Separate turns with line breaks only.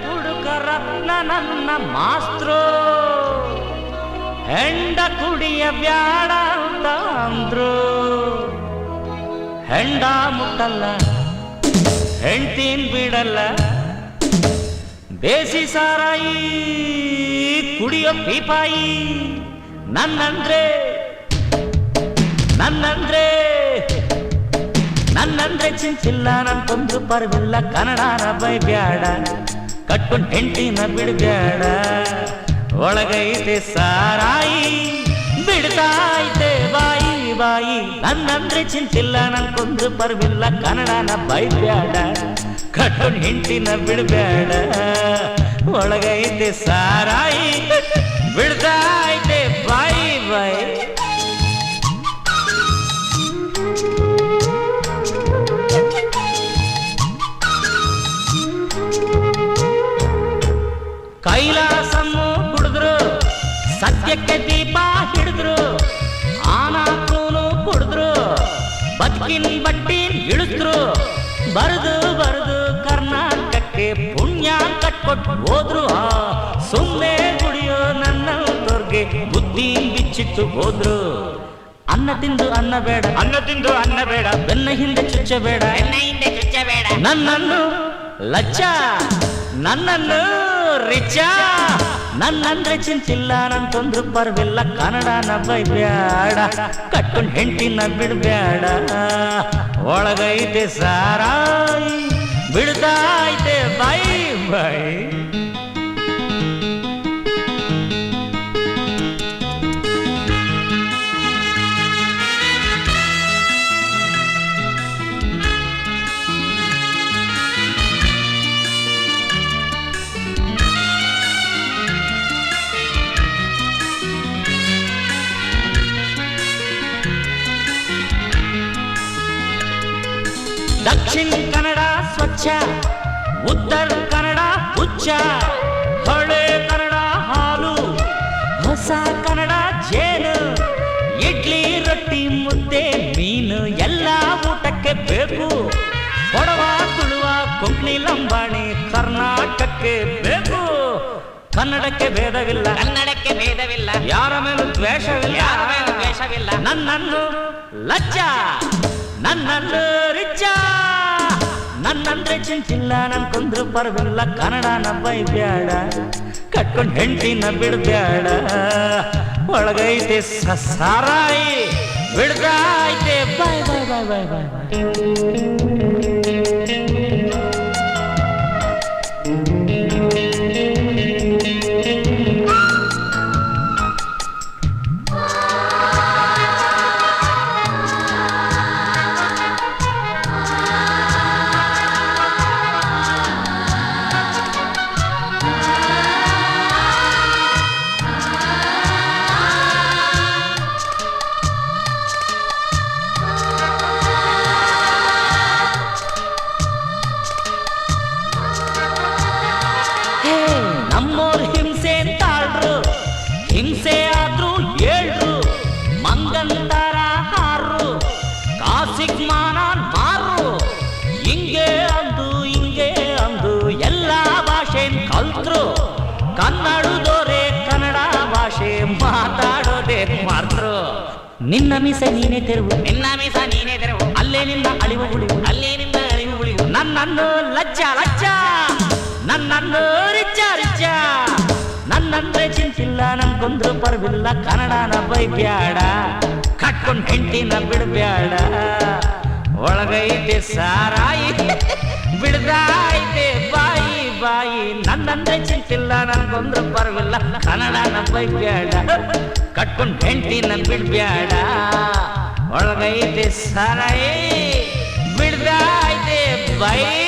ಕುಡುಕ ರತ್ನ ನನ್ನ ಮಾಸ್ತ್ರು ಹೆಂಡ ಕುಡಿಯ ಬ್ಯಾಡ ಅಂತ ಅಂದ್ರು. ಹೆಂಡ ಮುಟ್ಟಲ್ಲ ಹೆಂಡ್ತೀನ್ ಬಿಡಲ್ಲ, ದೇಸಿ ಸಾರಾಯಿ ಕುಡಿಯೋ ಪೀಪಾಯಿ. ನನ್ನಂದ್ರೆ ಚಿಂಚಿಲ್ಲ, ನನ್ ಕೊಂದ್ರು ಪರ್ವಿಲ್ಲ. ಕನ್ನಡನ ಬೈಬ್ಯಾಡ, ಕಟ್ಕೊಂಡ್ ಹೆಂಡ್ತಿನ ಬಿಡ್ಬ್ಯಾಡ. ಒಳಗೈತೆ ಸಾರಾಯಿ ಬಿಡ್ತಾಯ್ತೆ ಬಾಯಿ ಬಾಯಿ. ನನ್ನಂದ್ರೆ ಚಿಂತಿಲ್ಲ, ನನ್ ಕೊಂದ್ರು ಪರ್ವಿಲ್ಲ. ಕನ್ನಡನ ಬೈಬ್ಯಾಡ, ಕಟ್ಕೊಂಡ್ ಹೆಂಡ್ತಿನ ಬಿಡ್ಬ್ಯಾಡ. ಒಳಗೈತೆ ಸಾರಾಯಿ ಬಿಡ್ತಾಯ್ತೆ ಬಾಯಿ ಬಾಯಿ. ಕೈಲಾಸನ್ನು ಕುಡಿದ್ರು, ಸತ್ಯಕ್ಕೆ ದೀಪ ಹಿಡಿದ್ರು. ಆನಾಕ್ರೂನು ಕುಡಿದ್ರು, ಬದುಕಿನ ಬಟ್ಟಿ ಇಳಿದ್ರು. ಬರೆದು ಕರ್ನಾಟಕಕ್ಕೆ ಪುಣ್ಯ ಕಟ್ಕೊಟ್ಟು ಹೋದ್ರು. ಸುಮ್ಮನೆ ಕುಡಿಯೋ ನನ್ನ ತೋರ್ಗೆ ಬುದ್ಧಿ ಬಿಚ್ಚಿಟ್ಟು ಹೋದ್ರು. ಅನ್ನ ತಿಂದು ಅನ್ನ ಬೇಡ, ಬೆನ್ನ ಹಿಂದೆ ಚುಚ್ಚಬೇಡ, ನನ್ನನ್ನು ಲಚ್ಚ, ನನ್ನನ್ನು ರಿಚ. ನನ್ನಂದ್ರೆ ಚಿಂತಿಲ್ಲ, ನನ್ ತೊಂದ್ರು ಪರ್ವಿಲ್ಲ. ಕನ್ನಡನ ಬೈಬ್ಯಾಡ, ಕಟ್ಕೊಂಡ್ ಹೆಂಡ್ತಿನ ಬಿಡ್ಬ್ಯಾಡ. ಒಳಗೈತೆ ಸಾರಾಯಿ ಬಿಡ್ತಾಯ್ತೆ ಬಾಯಿ ಬಾಯಿ. ದಕ್ಷಿಣ ಕನ್ನಡ ಸ್ವಚ್ಛ, ಉತ್ತರ ಕನ್ನಡ ಹುಚ್ಚ. ಹಳೆ ಕನ್ನಡ ಹಾಲು, ಹೊಸ ಕನ್ನಡ ಜೇನು. ಇಡ್ಲಿ ರೊಟ್ಟಿ ಮುದ್ದೆ ಮೀನು ಎಲ್ಲ ಊಟಕ್ಕೆ ಬೇಕು. ಕೊಡವ ತುಳುವ ಕೊಂಕಣಿ ಲಂಬಾಣಿ ಕರ್ನಾಟಕಕ್ಕೆ ಬೇಕು. ಕನ್ನಡಕ್ಕೆ ಭೇದವಿಲ್ಲ, ಯಾರ ಮೇಲೂ ದ್ವೇಷವಿಲ್ಲ. ನನ್ನನ್ನು ಲಜ್ಜ, ನನ್ನನ್ನು ರಿಚ್ಚ. ನನ್ನಂದ್ರೆ ಚಿಂತಿಲ್ಲ, ನನ್ ಕೊಂದ್ರು ಪರ್ವಿಲ್ಲ. ಕನ್ನಡನ ಬೈಬ್ಯಾಡ, ಕಟ್ಕೊಂಡ್ ಹೆಂಡ್ತಿನ ಬಿಡ್ಬ್ಯಾಡ. ಒಳಗೈತೆ ಸಾರಾಯಿ ಬಿಡ್ದಾಯ್ತೆ ಬಾಯ್ ಬಾಯ್ ಬಾಯ್ ಬಾಯ್ ಬಾಯ್ ಬಾಯ್. ನಮ್ಮೋರ್ ಹಿಂಸೆ ತಾಳ್ರು, ಹಿಂಸೆ ಆದ್ರೂ ಏಳ್ರು. ಮಂಗಂತರ ಹಾರು, ಕಾಸಿಗ್ ಮಾನ ಮಾರು. ಹಿಂಗೆ ಅಂದು ಎಲ್ಲ ಭಾಷೆ ಕಲ್ತ್ರು. ಕನ್ನಡದೋರೆ ಕನ್ನಡ ಭಾಷೆ ಮಾತಾಡೋದೇ ಮಾರ್ತರು. ನಿನ್ನ ಮೀಸೆ ನೀನೇ ತೆರವು, ಅಲ್ಲೇ ನಿನ್ನ ಅಳಿವು ಉಳಿವು. ನನ್ನನ್ನು ಲಜ್ಜ, ನನ್ನನ್ನು ರಿಚ್ಚ. ನನ್ನಂದ್ರೆ ಚಿಂತಿಲ್ಲ, ನನ್ ಕೊಂದ್ರು ಪರ್ವಿಲ್ಲ. ಕನ್ನಡನ ಬೈಬ್ಯಾಡ, ಕಟ್ಕೊಂಡ್ ಹೆಂಡ್ತಿನ ಬಿಡ್ಬ್ಯಾಡ. ಒಳಗೈತೆ ಸಾರಾಯಿ ಬಿಡ್ದಾಯ್ತೆ ಬಾಯಿ ಬಾಯಿ. ನನ್ನಂದ್ರೆ ಚಿಂತಿಲ್ಲ, ನನ್ ಕೊಂದ್ರು ಪರ್ವಿಲ್ಲ. ಕನ್ನಡನ ಬೈಬ್ಯಾಡ, ಕಟ್ಕೊಂಡ್ ಹೆಂಡ್ತಿನ ಬಿಡ್ಬ್ಯಾಡ. ಒಳಗೈತೆ ಸಾರಾಯಿ ಬಿಡ್ದಾಯ್ತೆ ಬಾಯಿ.